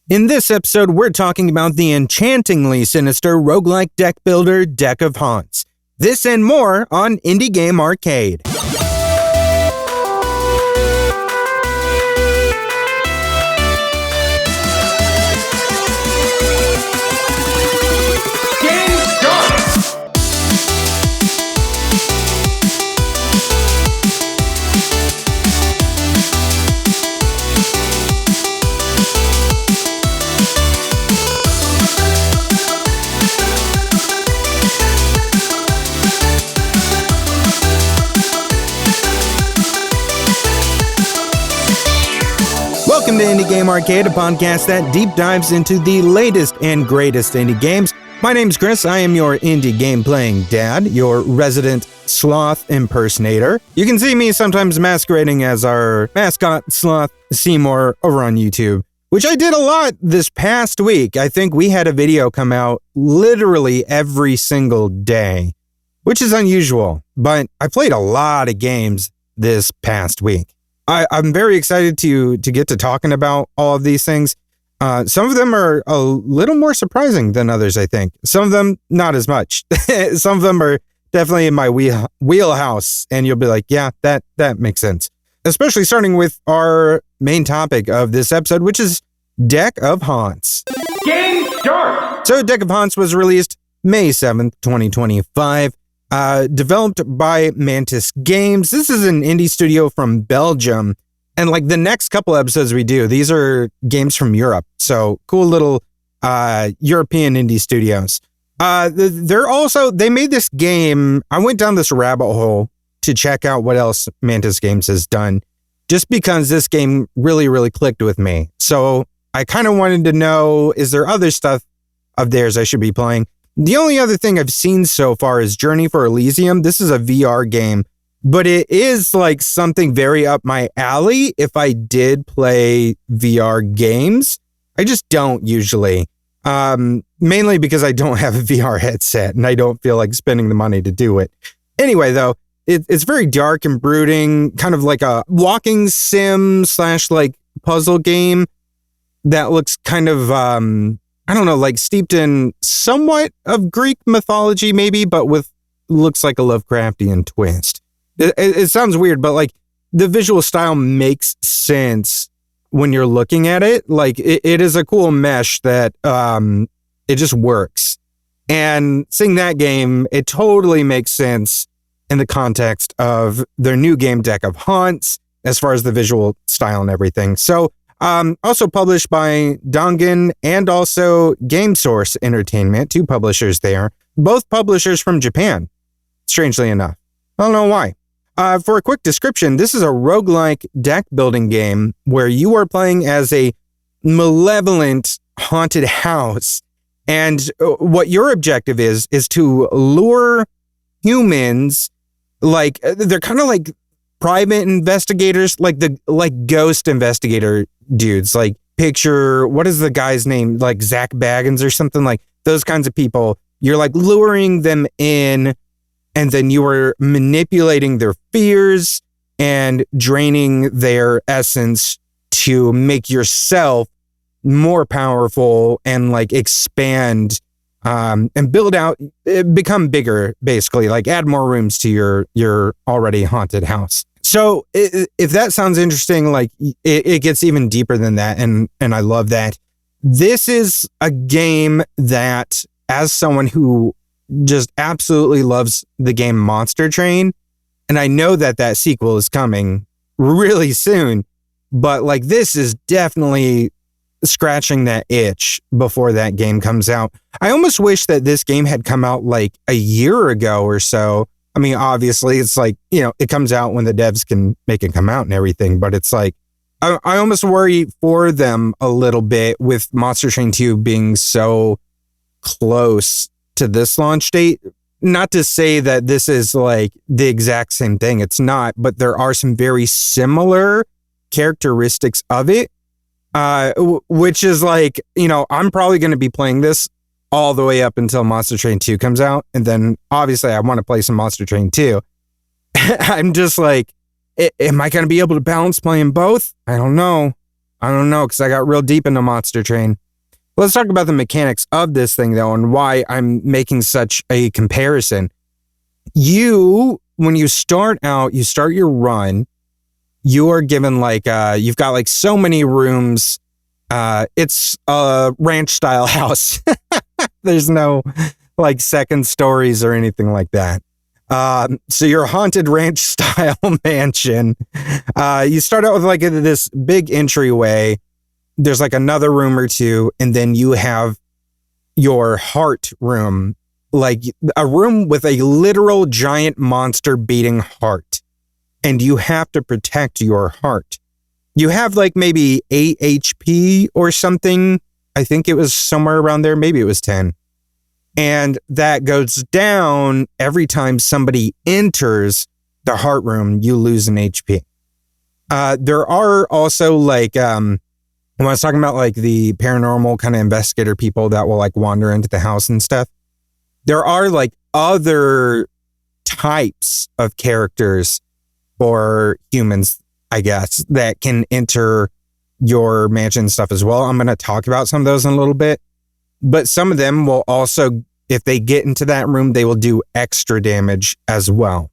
In this episode, we're talking about the enchantingly sinister roguelike deck builder, Deck of Haunts. This and more on Indie Game Arcade. Welcome to Indie Game Arcade, a podcast that deep dives into the latest and greatest indie games. My name's Chris. I am your indie game playing dad, your resident sloth impersonator. You can see me sometimes masquerading as our mascot, Sloth Seymour, over on YouTube, which I did a lot this past week. I think we had a video come out literally every single day, which is unusual, but I played a lot of games this past week. I'm very excited to get to talking about all of these things. Some of them are a little more surprising than others, I think. Some of them, not as much. Some of them are definitely in my wheelhouse, and you'll be like, yeah, that makes sense. Especially starting with our main topic of this episode, which is Deck of Haunts. Game start! So Deck of Haunts was released May 7th, 2025. Developed by Mantis Games. This is an indie studio from Belgium. And like the next couple episodes we do, these are games from Europe. So cool little European indie studios. They made this game. I went down this rabbit hole to check out what else Mantis Games has done, just because this game really, really clicked with me. So I kind of wanted to know, is there other stuff of theirs I should be playing? The only other thing I've seen so far is Journey for Elysium. This is a VR game, but it is like something very up my alley if I did play VR games. I just don't usually, mainly because I don't have a VR headset and I don't feel like spending the money to do it. Anyway, though, it's very dark and brooding, kind of like a walking sim / like puzzle game that looks kind of, I don't know, like steeped in somewhat of Greek mythology maybe, but with looks like a Lovecraftian twist. It sounds weird, but like the visual style makes sense when you're looking at it. Like it is a cool mesh that it just works. And seeing that game, it totally makes sense in the context of their new game Deck of Haunts as far as the visual style and everything. So also published by Dongan and also GameSource Entertainment, two publishers there, both publishers from Japan, strangely enough. I don't know why. For a quick description, this is a roguelike deck building game where you are playing as a malevolent haunted house. And what your objective is to lure humans, like they're kind of like private investigators, like ghost investigator dudes, like picture, what is the guy's name? Like Zach Baggins or something, like those kinds of people. You're like luring them in, and then you are manipulating their fears and draining their essence to make yourself more powerful and like expand and build out, become bigger, basically, like add more rooms to your already haunted house. So if that sounds interesting, like it gets even deeper than that. And I love that. This is a game that, as someone who just absolutely loves the game Monster Train, and I know that sequel is coming really soon, but like this is definitely scratching that itch before that game comes out. I almost wish that this game had come out like a year ago or so. I mean, obviously, it's like, you know, it comes out when the devs can make it come out and everything, but it's like, I almost worry for them a little bit with Monster Train 2 being so close to this launch date. Not to say that this is like the exact same thing. It's not, but there are some very similar characteristics of it, which is like, you know, I'm probably going to be playing this all the way up until Monster Train 2 comes out. And then obviously I want to play some Monster Train 2. I'm just like, am I going to be able to balance playing both? I don't know. I don't know, because I got real deep into Monster Train. Let's talk about the mechanics of this thing, though, and why I'm making such a comparison. When you start out, you start your run, you are given like, you've got like so many rooms. It's a ranch style house. There's no like second stories or anything like that. So your haunted ranch style mansion, you start out with like this big entryway. There's like another room or two, and then you have your heart room, like a room with a literal giant monster beating heart. And you have to protect your heart. You have like maybe 8 HP or something. I think it was somewhere around there. Maybe it was 10. And that goes down every time somebody enters the heart room, you lose an HP. There are also like, when I was talking about like the paranormal kind of investigator people that will like wander into the house and stuff, there are like other types of characters or humans, I guess, that can enter your mansion stuff as well. I'm going to talk about some of those in a little bit, but some of them will also, if they get into that room, they will do extra damage as well.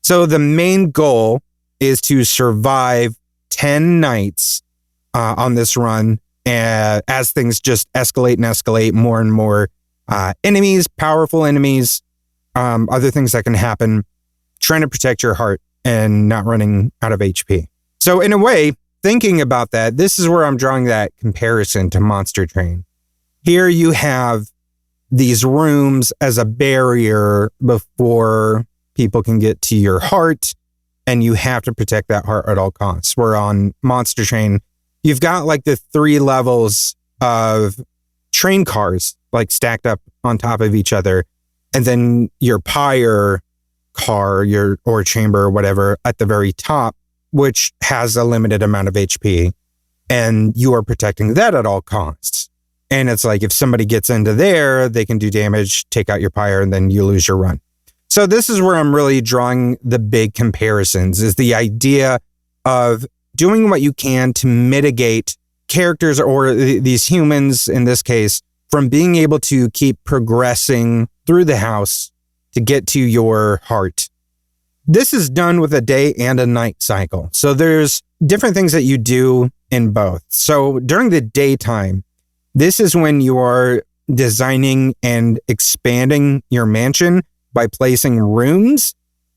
So the main goal is to survive 10 nights on this run, as things just escalate and escalate, more and more enemies, powerful enemies, other things that can happen, trying to protect your heart and not running out of HP. So in a way, thinking about that, this is where I'm drawing that comparison to Monster Train. Here you have these rooms as a barrier before people can get to your heart, and you have to protect that heart at all costs. Where on Monster Train, you've got like the 3 levels of train cars like stacked up on top of each other, and then your pyre car, or chamber or whatever at the very top, which has a limited amount of HP, and you are protecting that at all costs. And it's like if somebody gets into there, they can do damage, take out your pyre, and then you lose your run. So this is where I'm really drawing the big comparisons, is the idea of doing what you can to mitigate characters, or these humans in this case, from being able to keep progressing through the house to get to your heart. This is done with a day and a night cycle. So there's different things that you do in both. So during the daytime, this is when you are designing and expanding your mansion by placing rooms.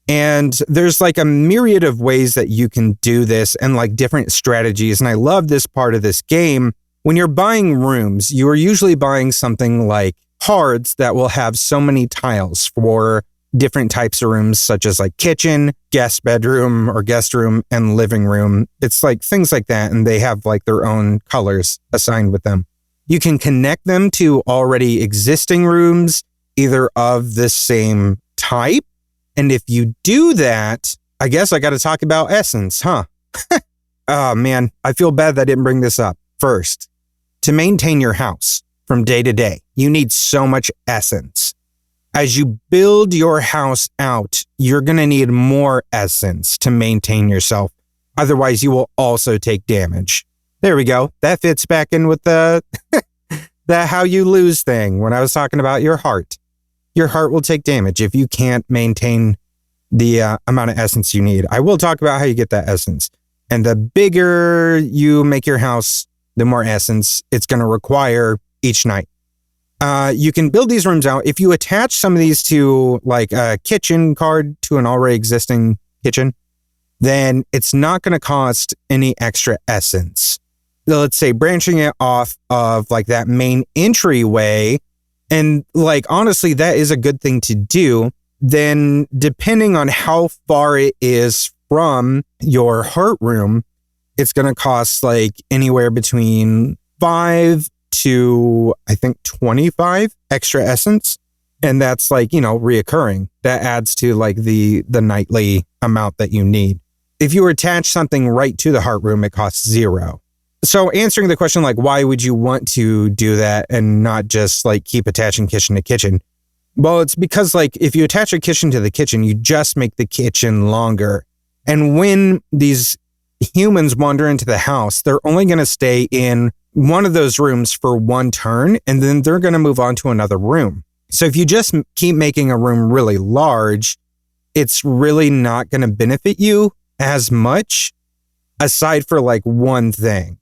And there's like a myriad of ways that you can do this, and like different strategies. And I love this part of this game. When you're buying rooms, you are usually buying something like cards that will have so many tiles for different types of rooms, such as like kitchen, guest bedroom or guest room, and living room. It's like things like that. And they have like their own colors assigned with them. You can connect them to already existing rooms, either of the same type. And if you do that, I guess I got to talk about essence, huh? Oh man, I feel bad that I didn't bring this up first. To maintain your house from day to day, you need so much essence. As you build your house out, you're going to need more essence to maintain yourself. Otherwise, you will also take damage. There we go. That fits back in with the how you lose thing when I was talking about your heart. Your heart will take damage if you can't maintain the amount of essence you need. I will talk about how you get that essence. And the bigger you make your house, the more essence it's going to require each night. You can build these rooms out. If you attach some of these to like a kitchen card to an already existing kitchen, then it's not going to cost any extra essence. Let's say branching it off of like that main entryway, and like honestly, that is a good thing to do. Then depending on how far it is from your heart room, it's going to cost like anywhere between 5 to I think 25 extra essence. And that's like, reoccurring. That adds to like the nightly amount that you need. If you attach something right to the heart room, it costs 0. So answering the question, like, why would you want to do that and not just like keep attaching kitchen to kitchen? Well, it's because like if you attach a kitchen to the kitchen, you just make the kitchen longer. And when these humans wander into the house, they're only going to stay in one of those rooms for one turn, and then they're going to move on to another room. So if you just keep making a room really large, it's really not going to benefit you as much, aside for like one thing.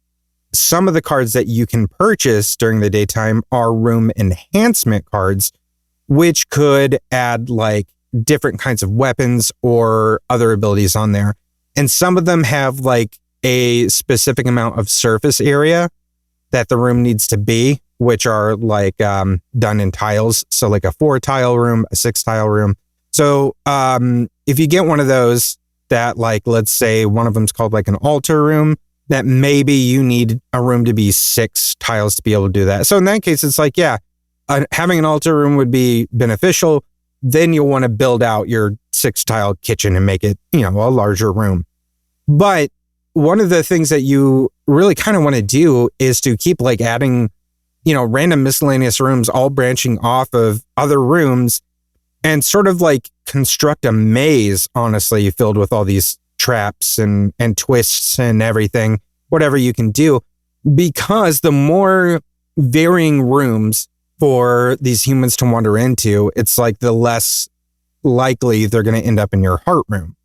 Some of the cards that you can purchase during the daytime are room enhancement cards, which could add like different kinds of weapons or other abilities on there. And some of them have like a specific amount of surface area that the room needs to be, which are like done in tiles. So like a 4-tile room, a 6-tile room. So if you get one of those that like, let's say one of them's called like an altar room, that maybe you need a room to be 6 tiles to be able to do that. So in that case, it's like, yeah, having an altar room would be beneficial. Then you'll want to build out your 6-tile kitchen and make it, a larger room. But one of the things that you really kind of want to do is to keep like adding, random miscellaneous rooms, all branching off of other rooms, and sort of like construct a maze, honestly, filled with all these traps and twists and everything, whatever you can do, because the more varying rooms for these humans to wander into, it's like the less likely they're going to end up in your heart room.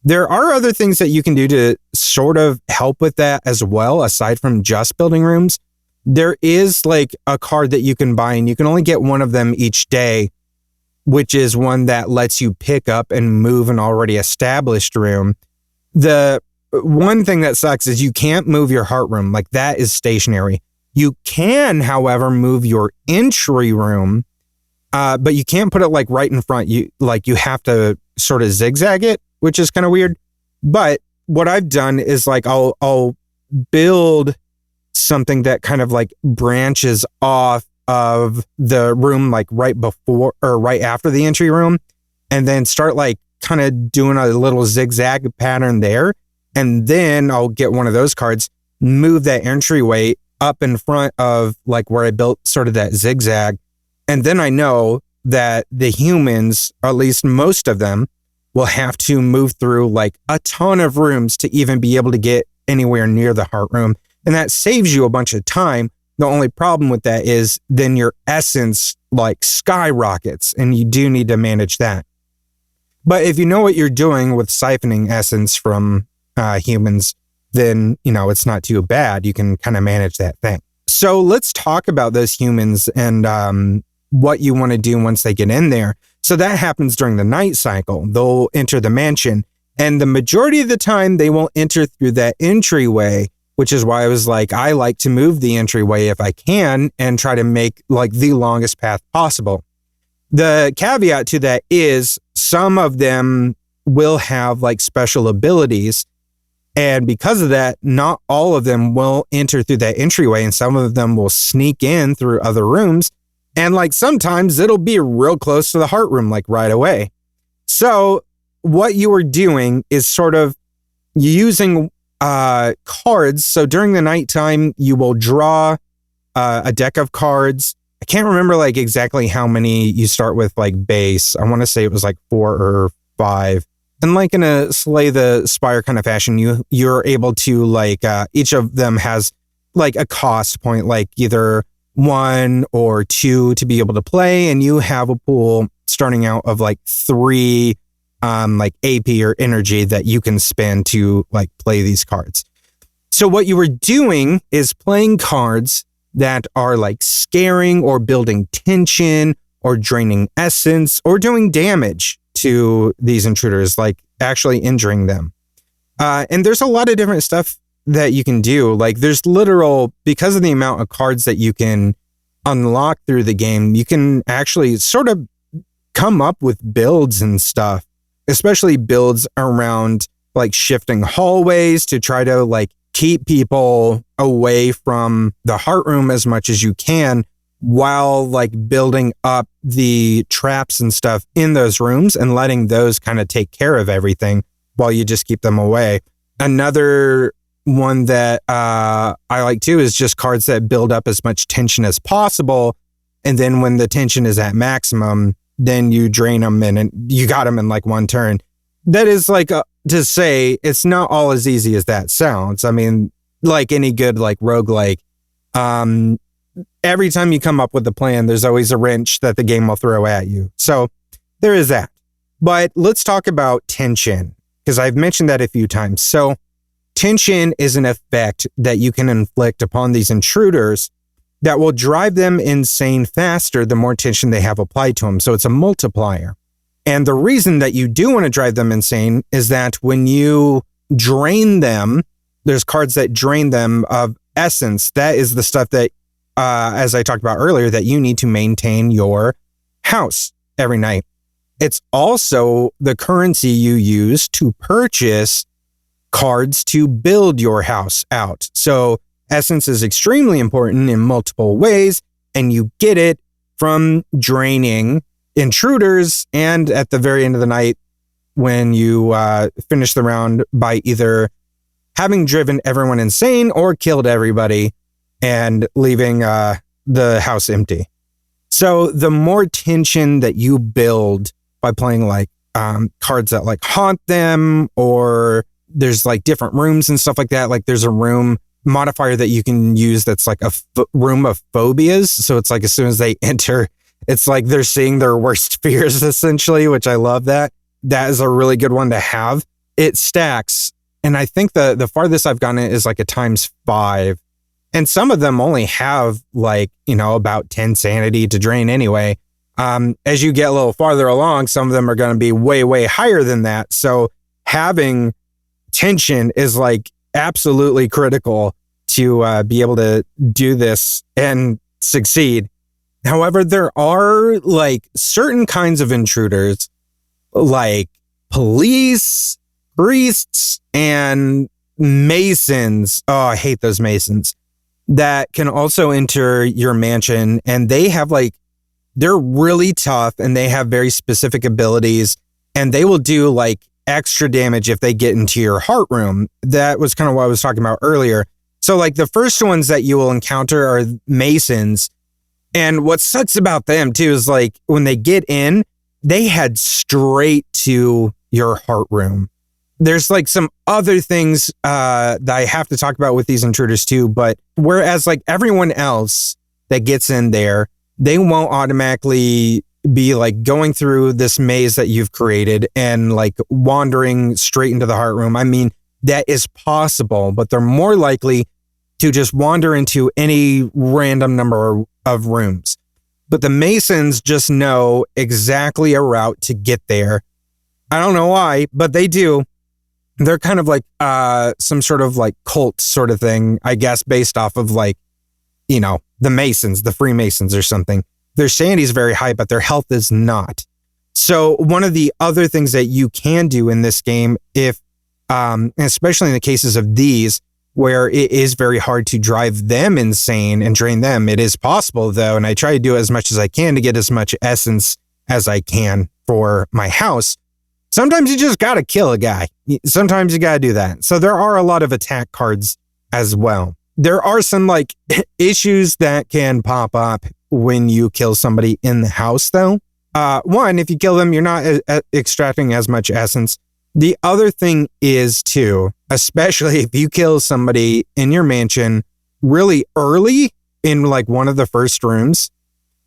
There are other things that you can do to sort of help with that as well, aside from just building rooms. There is like a card that you can buy, and you can only get one of them each day, which is one that lets you pick up and move an already established room. The one thing that sucks is you can't move your heart room. Like, that is stationary. You can, however, move your entry room, but you can't put it like right in front. You have to sort of zigzag it, which is kind of weird. But what I've done is like I'll build something that kind of like branches off of the room, like right before or right after the entry room, and then start like kind of doing a little zigzag pattern there. And then I'll get one of those cards, move that entryway up in front of like where I built sort of that zigzag. And then I know that the humans, or at least most of them, will have to move through like a ton of rooms to even be able to get anywhere near the heart room. And that saves you a bunch of time. The only problem with that is then your essence like skyrockets, and you do need to manage that. But if you know what you're doing with siphoning essence from humans, then, it's not too bad. You can kind of manage that thing. So let's talk about those humans and what you want to do once they get in there. So that happens during the night cycle. They'll enter the mansion, and the majority of the time they will enter through that entryway, which is why I was like, I like to move the entryway if I can and try to make like the longest path possible. The caveat to that is some of them will have like special abilities. And because of that, not all of them will enter through that entryway, and some of them will sneak in through other rooms. And like sometimes it'll be real close to the heart room, like right away. So what you are doing is sort of using cards. So during the nighttime, you will draw a deck of cards. I can't remember like exactly how many you start with like base. I want to say it was like 4 or 5. And like in a Slay the Spire kind of fashion, you're able to like, each of them has like a cost point, like either 1 or 2 to be able to play. And you have a pool starting out of like 3 like AP or energy that you can spend to like play these cards. So what you were doing is playing cards that are like scaring or building tension or draining essence or doing damage to these intruders, like actually injuring them. And there's a lot of different stuff that you can do. Like there's because of the amount of cards that you can unlock through the game, you can actually sort of come up with builds and stuff, especially builds around like shifting hallways to try to like keep people away from the heart room as much as you can, while like building up the traps and stuff in those rooms and letting those kind of take care of everything while you just keep them away. Another one that I like too is just cards that build up as much tension as possible. And then when the tension is at maximum, then you drain them and you got them in like one turn. That is like to say it's not all as easy as that sounds. I mean, like any good like roguelike, every time you come up with a plan, there's always a wrench that the game will throw at you. So there is that. But let's talk about tension, because I've mentioned that a few times. So tension is an effect that you can inflict upon these intruders that will drive them insane faster the more tension they have applied to them. So it's a multiplier. And the reason that you do want to drive them insane is that when you drain them, there's cards that drain them of essence. That is the stuff that, as I talked about earlier, that you need to maintain your house every night. It's also the currency you use to purchase cards to build your house out. So essence is extremely important in multiple ways, and you get it from draining intruders, and at the very end of the night, when you finish the round, by either having driven everyone insane or killed everybody and leaving the house empty. So the more tension that you build by playing like cards that like haunt them, or there's like different rooms and stuff like that. Like there's a room modifier that you can use that's like a room of phobias. So it's like as soon as they enter, it's like they're seeing their worst fears essentially, which I love that. That is a really good one to have. It stacks. And I think the farthest I've gotten it is like a ×5. And some of them only have like, about 10 sanity to drain anyway. As you get a little farther along, some of them are going to be way, way higher than that. So having tension is like absolutely critical to be able to do this and succeed. However, there are like certain kinds of intruders like police, priests, and masons. Oh, I hate those masons that can also enter your mansion, and they have like, they're really tough and they have very specific abilities, and they will do like extra damage if they get into your heart room. That was kind of what I was talking about earlier. So like the first ones that you will encounter are masons. And what sucks about them too is like when they get in, they head straight to your heart room. There's like some other things that I have to talk about with these intruders too. But whereas like everyone else that gets in there, they won't automatically be like going through this maze that you've created and like wandering straight into the heart room. I mean, that is possible, but they're more likely to just wander into any random number of rooms. But the masons just know exactly a route to get there. I don't know why, but they do. They're kind of like some sort of like cult sort of thing, I guess, based off of like, the Masons, the Freemasons or something. Their sanity is very high, but their health is not. So one of the other things that you can do in this game, if, especially in the cases of these, where it is very hard to drive them insane and drain them, it is possible though. And I try to do as much as I can to get as much essence as I can for my house. Sometimes you just got to kill a guy. Sometimes you got to do that. So there are a lot of attack cards as well. There are some like issues that can pop up when you kill somebody in the house though. One, if you kill them, you're not extracting as much essence. The other thing is too, especially if you kill somebody in your mansion really early in like one of the first rooms,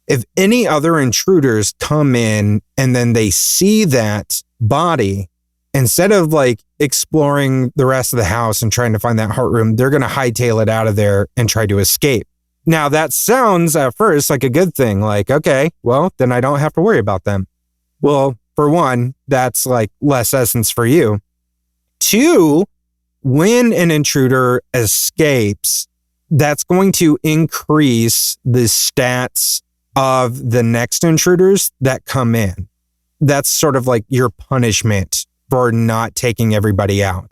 if any other intruders come in and then they see that body, instead of like exploring the rest of the house and trying to find that heart room, they're going to hightail it out of there and try to escape. Now that sounds at first like a good thing. Like, okay, well, then I don't have to worry about them. Well, for one, that's like less essence for you. Two, when an intruder escapes, that's going to increase the stats of the next intruders that come in. That's sort of like your punishment for not taking everybody out.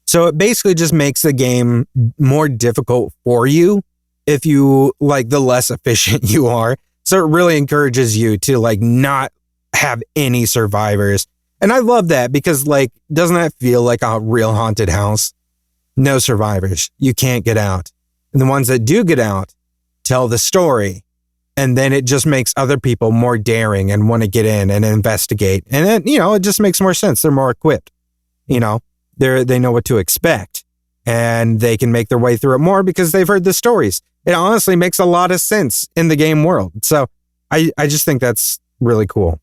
So it basically just makes the game more difficult for you if you like the less efficient you are. So it really encourages you to like not have any survivors. And I love that because like, doesn't that feel like a real haunted house? No survivors. You can't get out. And the ones that do get out tell the story. And then it just makes other people more daring and want to get in and investigate. And then, it just makes more sense. They're more equipped. They know what to expect, and they can make their way through it more because they've heard the stories. It honestly makes a lot of sense in the game world. So I just think that's really cool.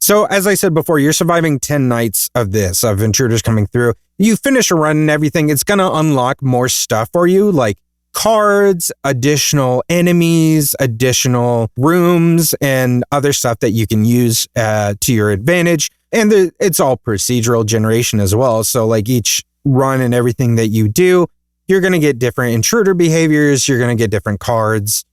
So as I said before, you're surviving 10 nights of intruders coming through. You finish a run and everything, it's going to unlock more stuff for you, like cards, additional enemies, additional rooms, and other stuff that you can use to your advantage. And it's all procedural generation as well. So like each run and everything that you do, you're going to get different intruder behaviors. You're going to get different cards,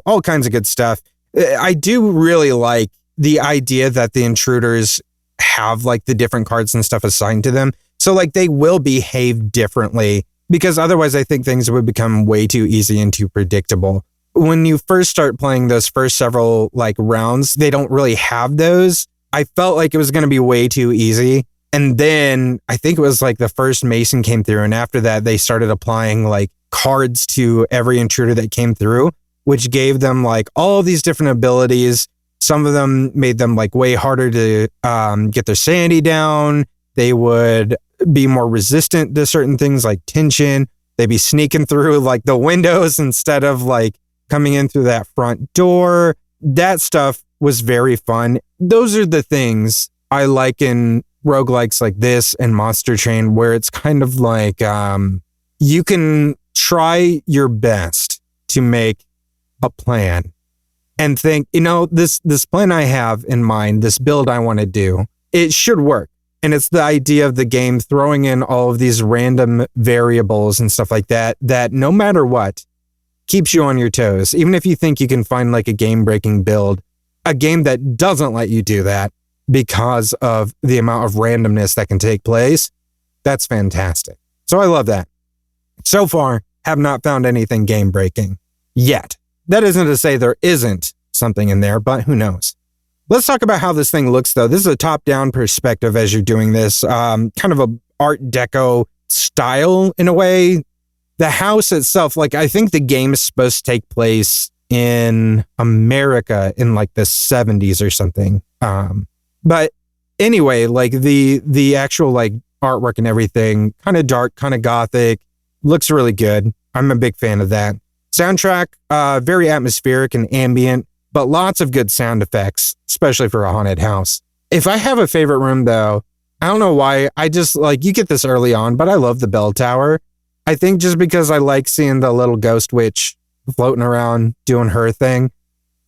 all kinds of good stuff. I do really like the idea that the intruders have like the different cards and stuff assigned to them. So like they will behave differently, because otherwise I think things would become way too easy and too predictable. When you first start playing those first several like rounds, they don't really have those. I felt like it was going to be way too easy. And then I think it was like the first Mason came through, and after that they started applying like cards to every intruder that came through, which gave them like all these different abilities. Some of them made them like way harder to get their sanity down. They would be more resistant to certain things like tension. They'd be sneaking through like the windows instead of like coming in through that front door. That stuff was very fun. Those are the things I like in roguelikes like this and Monster Train, where it's kind of like you can try your best to make a plan and think, this plan I have in mind, this build I want to do, it should work. And it's the idea of the game throwing in all of these random variables and stuff like that, that no matter what, keeps you on your toes. Even if you think you can find like a game-breaking build, a game that doesn't let you do that because of the amount of randomness that can take place, that's fantastic. So I love that. So far, have not found anything game-breaking yet. That isn't to say there isn't something in there, but who knows? Let's talk about how this thing looks, though. This is a top-down perspective as you're doing this, kind of a Art Deco style in a way. The house itself, like I think the game is supposed to take place in America in like the 70s or something. But anyway, like the actual like artwork and everything, kind of dark, kind of gothic, looks really good. I'm a big fan of that. Soundtrack, very atmospheric and ambient, but lots of good sound effects, especially for a haunted house. If I have a favorite room though, I don't know why, I just like, you get this early on, but I love the bell tower. I think just because I like seeing the little ghost witch floating around doing her thing.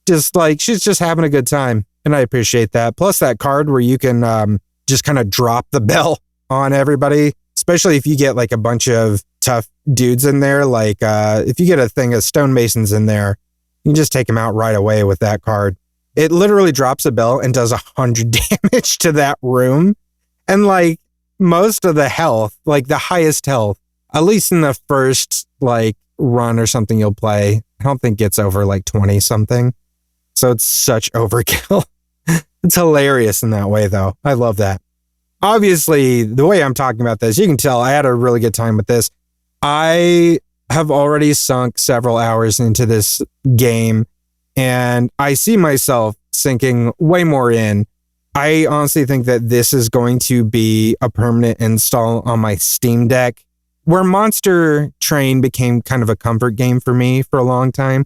Just like, she's just having a good time. And I appreciate that. Plus that card where you can just kind of drop the bell on everybody, especially if you get like a bunch of tough dudes in there. Like if you get a thing of stonemasons in there, you can just take them out right away with that card. It literally drops a bell and does 100 damage to that room. And like most of the health, like the highest health, at least in the first like run or something you'll play, I don't think gets over like 20 something. So it's such overkill. It's hilarious in that way though. I love that. Obviously, the way I'm talking about this, you can tell I had a really good time with this. I have already sunk several hours into this game, and I see myself sinking way more in. I honestly think that this is going to be a permanent install on my Steam Deck, where Monster Train became kind of a comfort game for me for a long time.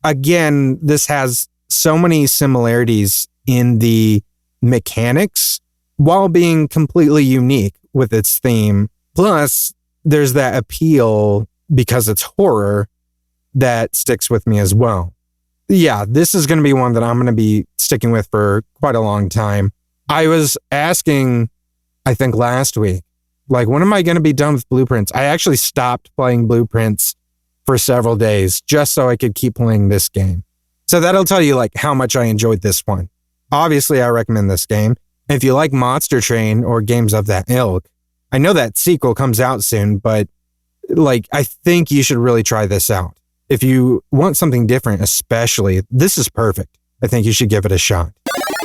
Again, this has so many similarities in the mechanics while being completely unique with its theme. Plus, there's that appeal because it's horror that sticks with me as well. Yeah, this is going to be one that I'm going to be sticking with for quite a long time. I was asking, I think last week, like, when am I going to be done with Blueprints? I actually stopped playing Blueprints for several days just so I could keep playing this game. So that'll tell you like how much I enjoyed this one. Obviously, I recommend this game. If you like Monster Train or games of that ilk, I know that sequel comes out soon, but like, I think you should really try this out. If you want something different, especially, this is perfect. I think you should give it a shot.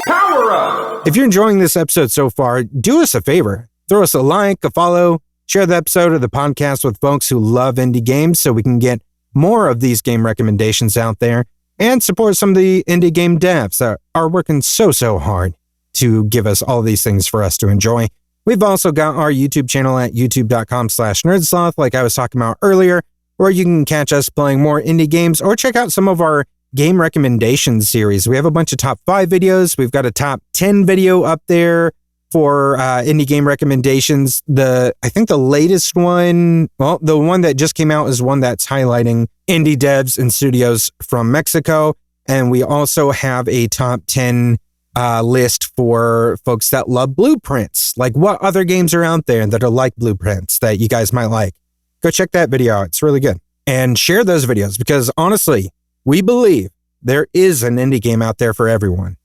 Power up! If you're enjoying this episode so far, do us a favor. Throw us a like, a follow, share the episode of the podcast with folks who love indie games so we can get more of these game recommendations out there, and support some of the indie game devs that are working so hard to give us all these things for us to enjoy. We've also got our YouTube channel at youtube.com/nerdsloth, like I was talking about earlier, where you can catch us playing more indie games or check out some of our game recommendation series. We have a bunch of top 5 videos. We've got a top 10 video up there for indie game recommendations. I think the latest one, well, the one that just came out is one that's highlighting indie devs and studios from Mexico. And we also have a top 10 list for folks that love blueprints. Like, what other games are out there that are like blueprints that you guys might like? Go check that video out. It's really good. And share those videos because honestly, we believe there is an indie game out there for everyone.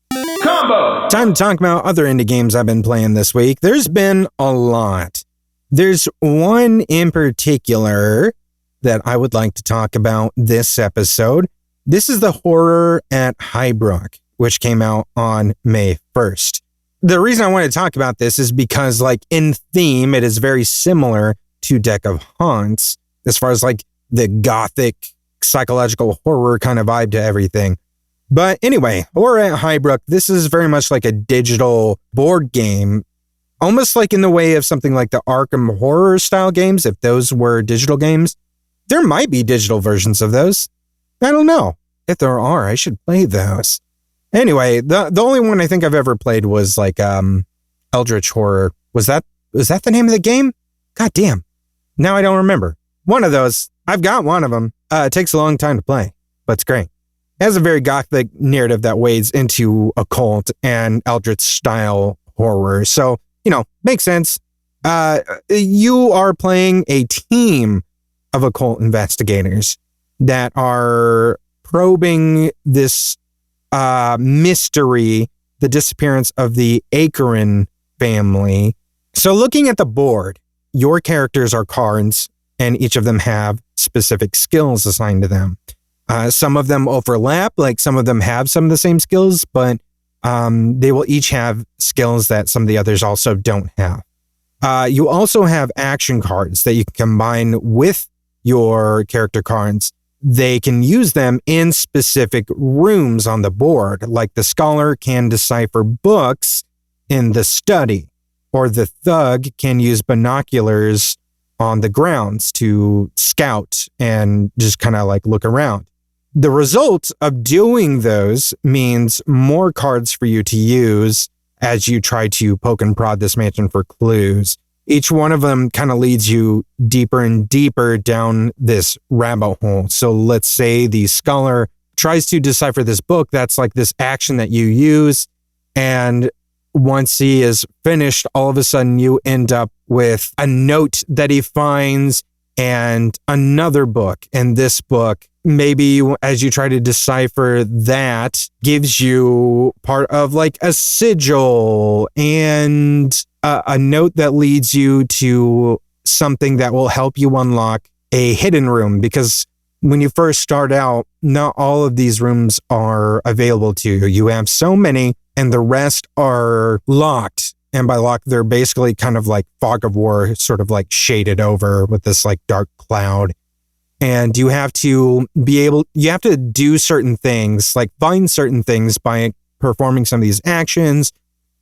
Combo! Time to talk about other indie games I've been playing this week. There's been a lot. There's one in particular that I would like to talk about this episode. This is the horror at Highrook, which came out on May 1st. The reason I want to talk about this is because, like, in theme, it is very similar to Deck of Haunts as far as like the gothic psychological horror kind of vibe to everything. But anyway, horror at Highrook, this is very much like a digital board game, almost like in the way of something like the Arkham horror style games. If those were digital games, there might be digital versions of those. I don't know. If there are, I should play those. Anyway, the only one I think I've ever played was like Eldritch Horror. Was that the name of the game? God damn. Now I don't remember. One of those. I've got one of them. It takes a long time to play, but it's great. It has a very gothic narrative that wades into occult and Eldritch style horror. So, makes sense. You are playing a team of occult investigators that are probing this mystery, the disappearance of the Acheron family. So looking at the board, your characters are cards and each of them have specific skills assigned to them. Some of them overlap, like some of them have some of the same skills, but they will each have skills that some of the others also don't have. You also have action cards that you can combine with your character cards. They can use them in specific rooms on the board, like the scholar can decipher books in the study, or the thug can use binoculars on the grounds to scout and just kind of like look around. The result of doing those means more cards for you to use as you try to poke and prod this mansion for clues. Each one of them kind of leads you deeper and deeper down this rabbit hole. So let's say the scholar tries to decipher this book. That's like this action that you use. And once he is finished, all of a sudden you end up with a note that he finds and another book. And this book, maybe as you try to decipher that, gives you part of like a sigil and a note that leads you to something that will help you unlock a hidden room. Because when you first start out, not all of these rooms are available to you. You have so many, and the rest are locked. And by locked, they're basically kind of like fog of war, sort of like shaded over with this like dark cloud. And you have to do certain things, like find certain things by performing some of these actions,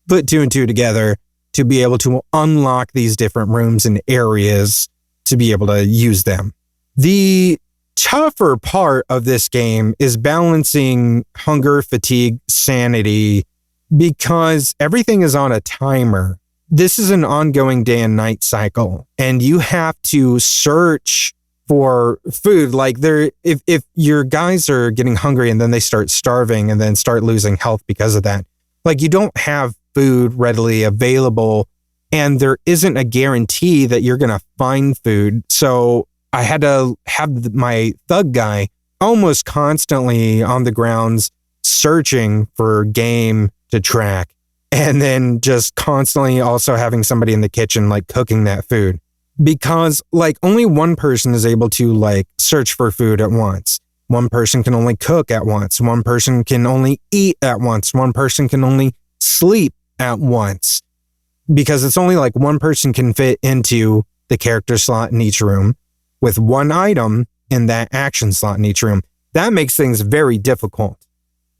put 2 and 2 together to be able to unlock these different rooms and areas to be able to use them. The tougher part of this game is balancing hunger, fatigue, sanity, because everything is on a timer. This is an ongoing day and night cycle, and you have to search for food. Like if your guys are getting hungry and then they start starving and then start losing health because of that, like you don't have food readily available, and there isn't a guarantee that you're going to find food. So I had to have my thug guy almost constantly on the grounds searching for game to track, and then just constantly also having somebody in the kitchen like cooking that food, because like only one person is able to like search for food at once. One person can only cook at once. One person can only eat at once. One person can only sleep at once, because it's only like one person can fit into the character slot in each room with one item in that action slot in each room. That makes things very difficult.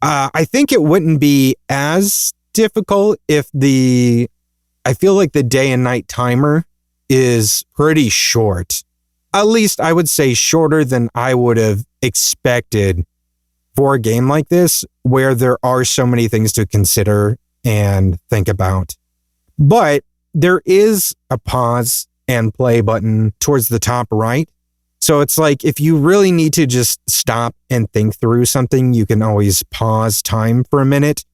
I think it wouldn't be as difficult if the I feel like the day and night timer is pretty short. At least I would say shorter than I would have expected for a game like this, where there are so many things to consider and think about. But there is a pause and play button towards the top right. So it's like if you really need to just stop and think through something, you can always pause time for a minute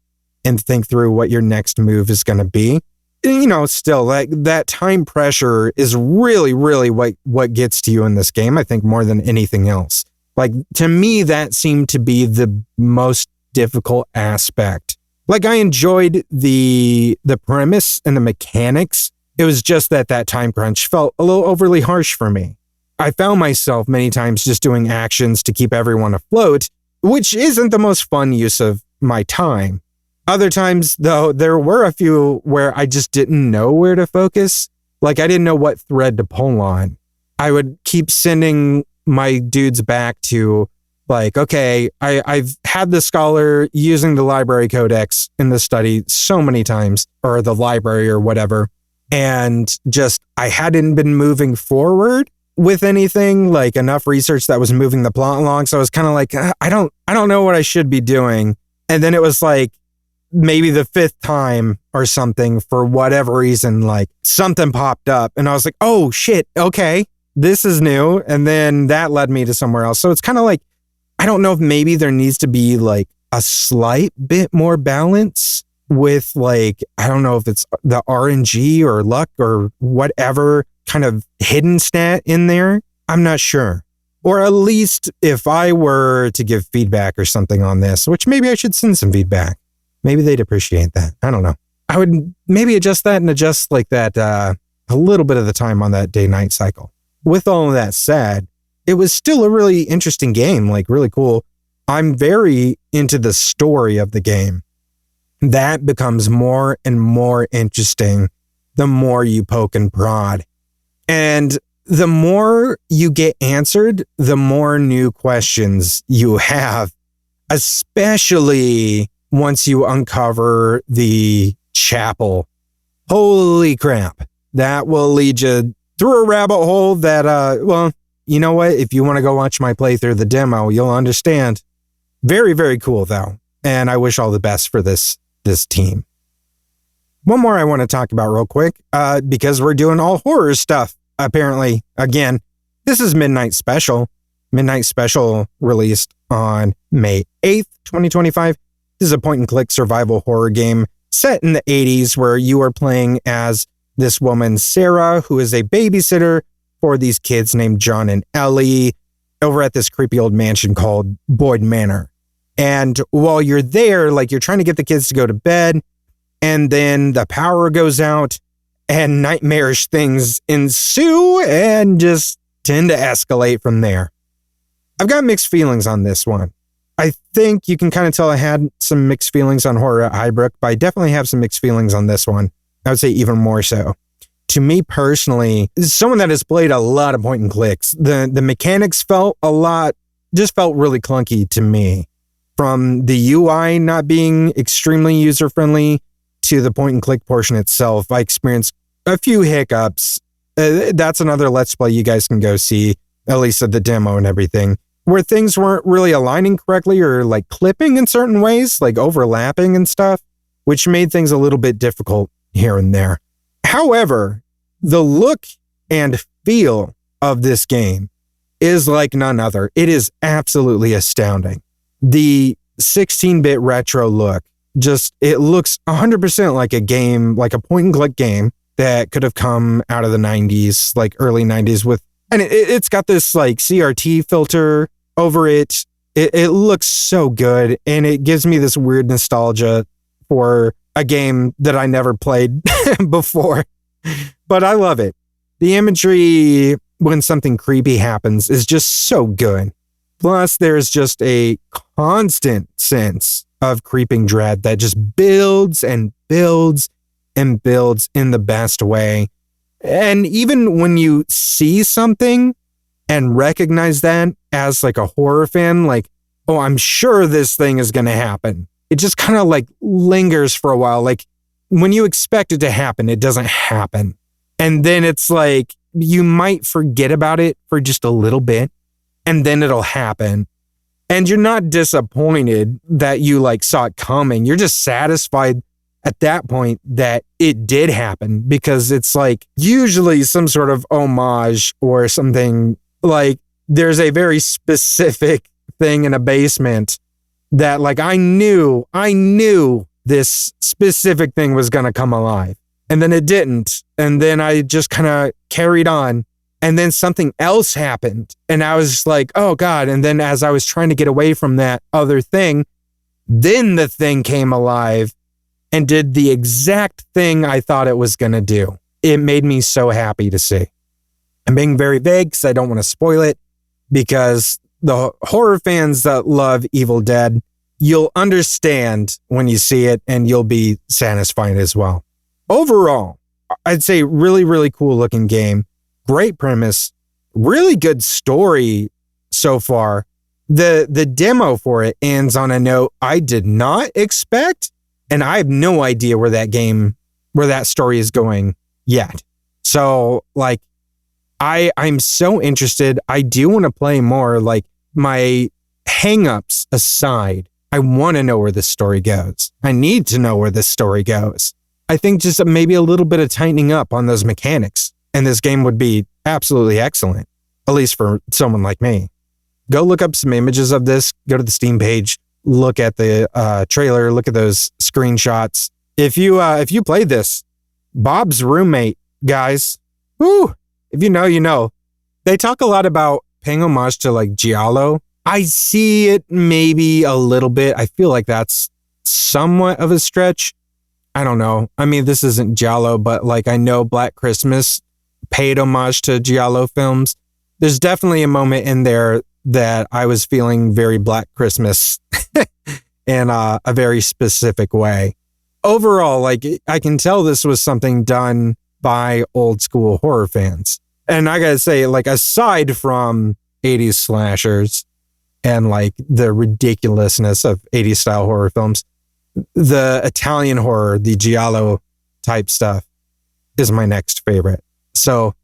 and think through what your next move is going to be. You know, still, like that time pressure is really, really what gets to you in this game, I think, more than anything else. Like, to me, that seemed to be the most difficult aspect. Like, I enjoyed the premise and the mechanics. It was just that time crunch felt a little overly harsh for me. I found myself many times just doing actions to keep everyone afloat, which isn't the most fun use of my time. Other times, though, there were a few where I just didn't know where to focus. Like, I didn't know what thread to pull on. I would keep sending my dudes back to, like, okay, I've had the scholar using the library codex in the study so many times, or the library or whatever, and just I hadn't been moving forward with anything, like enough research that was moving the plot along. So I was kind of like, I don't know what I should be doing. And then it was like maybe the fifth time or something, for whatever reason, like something popped up and I was like, oh shit, okay, this is new. And then that led me to somewhere else. So it's kind of like, I don't know if maybe there needs to be like a slight bit more balance with, like, I don't know if it's the RNG or luck or whatever kind of hidden stat in there. I'm not sure. Or at least if I were to give feedback or something on this, which maybe I should send some feedback. Maybe they'd appreciate that. I don't know. I would maybe adjust that and adjust like that a little bit of the time on that day-night cycle. With all of that said, it was still a really interesting game, like really cool. I'm very into the story of the game. That becomes more and more interesting the more you poke and prod. And the more you get answered, the more new questions you have, especially once you uncover the chapel. Holy crap. That will lead you through a rabbit hole that, well, you know what? If you want to go watch my playthrough of the demo, you'll understand. Very, very cool, though. And I wish all the best for this team. One more I want to talk about real quick, because we're doing all horror stuff, apparently. Again, this is Midnight Special. Midnight Special released on May 8th, 2025. This is a point-and-click survival horror game set in the 80s where you are playing as this woman, Sarah, who is a babysitter for these kids named John and Ellie over at this creepy old mansion called Boyd Manor. And while you're there, like, you're trying to get the kids to go to bed, and then the power goes out and nightmarish things ensue and just tend to escalate from there. I've got mixed feelings on this one. I think you can kind of tell I had some mixed feelings on horror at Highrook, but I definitely have some mixed feelings on this one. I would say even more so. To me personally, as someone that has played a lot of point and clicks, the mechanics felt really clunky to me. From the UI not being extremely user-friendly to the point and click portion itself, I experienced a few hiccups. That's another Let's Play you guys can go see, at least at the demo and everything, where things weren't really aligning correctly or like clipping in certain ways, like overlapping and stuff, which made things a little bit difficult here and there. However, the look and feel of this game is like none other. It is absolutely astounding. The 16-bit retro look, it looks 100% like a game, like a point-and-click game that could have come out of the 90s, like early 90s and it's got this like CRT filter over it. It looks so good, and it gives me this weird nostalgia for a game that I never played before, but I love it. The imagery when something creepy happens is just so good. Plus, there's just a constant sense of creeping dread that just builds and builds and builds in the best way. And even when you see something and recognize that as like a horror fan, like, oh, I'm sure this thing is going to happen. It just kind of like lingers for a while. Like when you expect it to happen, it doesn't happen. And then it's like, you might forget about it for just a little bit, and then it'll happen. And you're not disappointed that you like saw it coming. You're just satisfied at that point that it did happen, because it's like usually some sort of homage or something. Like there's a very specific thing in a basement that like I knew this specific thing was going to come alive, and then it didn't. And then I just kind of carried on, and then something else happened, and I was like, oh God. And then as I was trying to get away from that other thing, then the thing came alive and did the exact thing I thought it was going to do. It made me so happy to see. I'm being very vague because I don't want to spoil it, because the horror fans that love Evil Dead, you'll understand when you see it, and you'll be satisfied as well. Overall, I'd say really, really cool looking game. Great premise. Really good story so far. The demo for it ends on a note I did not expect, and I have no idea where that story is going yet. So like, I'm so interested. I do want to play more. Like, my hangups aside, I want to know where this story goes. I need to know where this story goes. I think just maybe a little bit of tightening up on those mechanics, and this game would be absolutely excellent, at least for someone like me. Go look up some images of this. Go to the Steam page. Look at the trailer. Look at those screenshots. If you played this, Bob's roommate, guys, whoo, if you know, you know. They talk a lot about paying homage to like Giallo. I see it maybe a little bit. I feel like that's somewhat of a stretch. I don't know. I mean, this isn't Giallo, but like I know Black Christmas paid homage to Giallo films. There's definitely a moment in there that I was feeling very Black Christmas in a very specific way. Overall, like I can tell this was something done by old school horror fans. And I gotta say, like, aside from 80s slashers and like the ridiculousness of 80s style horror films, the Italian horror, the Giallo type stuff is my next favorite. So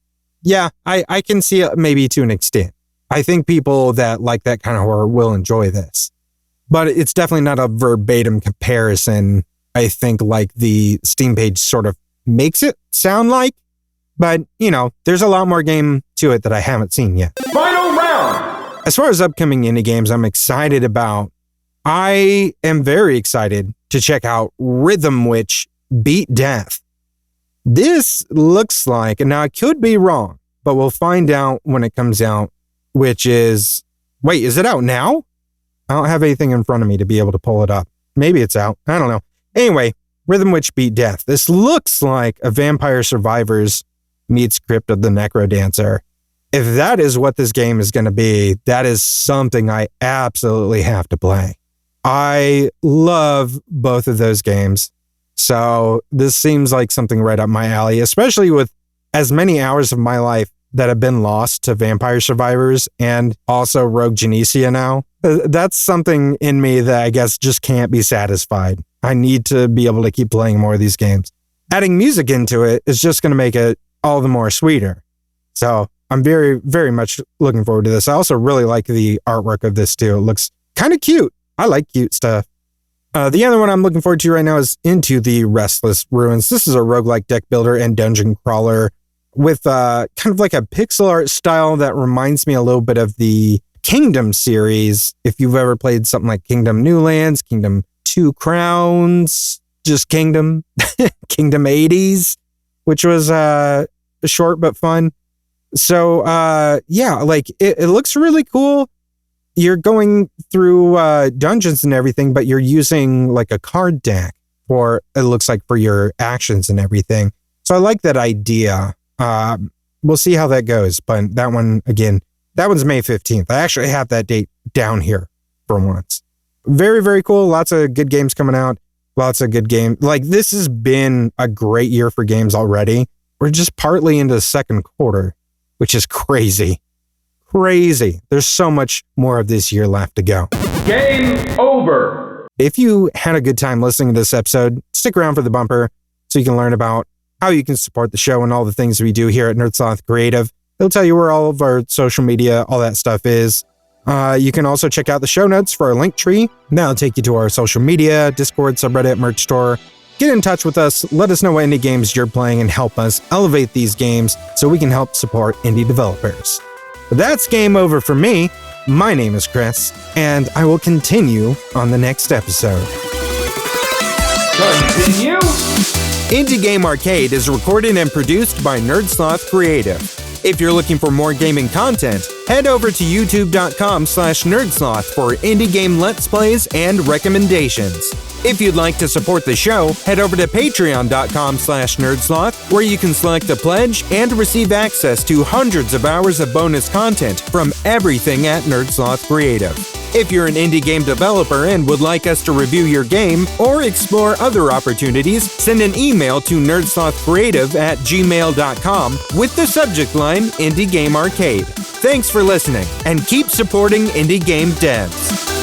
yeah, I can see it maybe to an extent. I think people that like that kind of horror will enjoy this, but it's definitely not a verbatim comparison. I think like the Steam page sort of makes it sound like, but you know, there's a lot more game to it that I haven't seen yet. Final round! As far as upcoming indie games I'm excited about, I am very excited to check out Rhythm Witch Beat Death. This looks like, and now I could be wrong, but we'll find out when it comes out, which is, wait, is it out now? I don't have anything in front of me to be able to pull it up. Maybe it's out. I don't know. Anyway, Rhythm Witch Beat Death. This looks like a Vampire Survivors meets Crypt of the Necrodancer. If that is what this game is going to be, that is something I absolutely have to play. I love both of those games. So this seems like something right up my alley, especially with as many hours of my life that have been lost to Vampire Survivors and also Rogue Genesia now. That's something in me that I guess just can't be satisfied. I need to be able to keep playing more of these games. Adding music into it is just going to make it all the more sweeter. So I'm very, very much looking forward to this. I also really like the artwork of this too. It looks kind of cute. I like cute stuff. The other one I'm looking forward to right now is Into the Restless Ruins. This is a roguelike deck builder and dungeon crawler with kind of like a pixel art style that reminds me a little bit of the Kingdom series. If you've ever played something like Kingdom New Lands, Kingdom Two Crowns, just Kingdom, Kingdom 80s, which was short but fun. So yeah, like it looks really cool. You're going through dungeons and everything, but you're using like a card deck for, it looks like, for your actions and everything. So I like that idea. We'll see how that goes. But that one, again, that one's May 15th. I actually have that date down here for once. Very, very cool. Lots of good games coming out. Lots of good games. Like, this has been a great year for games already. We're just partly into the second quarter, which is crazy. Crazy. There's so much more of this year left to go. Game over. If you had a good time listening to this episode, stick around for the bumper. so you can learn about how you can support the show and all the things we do here at Sloth Creative. It'll tell you where all of our social media, all that stuff is. You can also check out the show notes for our link tree. That'll take you to our social media, Discord, subreddit, merch store. Get in touch with us, let us know what indie games you're playing, and help us elevate these games so we can help support indie developers. But that's game over for me. My name is Chris, and I will continue on the next episode. Continue. Indie Game Arcade is recorded and produced by Sloth Creative. If you're looking for more gaming content, head over to youtube.com/nerdsloth for indie game let's plays and recommendations. If you'd like to support the show, head over to patreon.com/nerdsloth, where you can select a pledge and receive access to hundreds of hours of bonus content from everything at Sloth Creative. If you're an indie game developer and would like us to review your game or explore other opportunities, send an email to nerdslothcreative@gmail.com with the subject line Indie Game Arcade. Thanks for listening, and keep supporting indie game devs.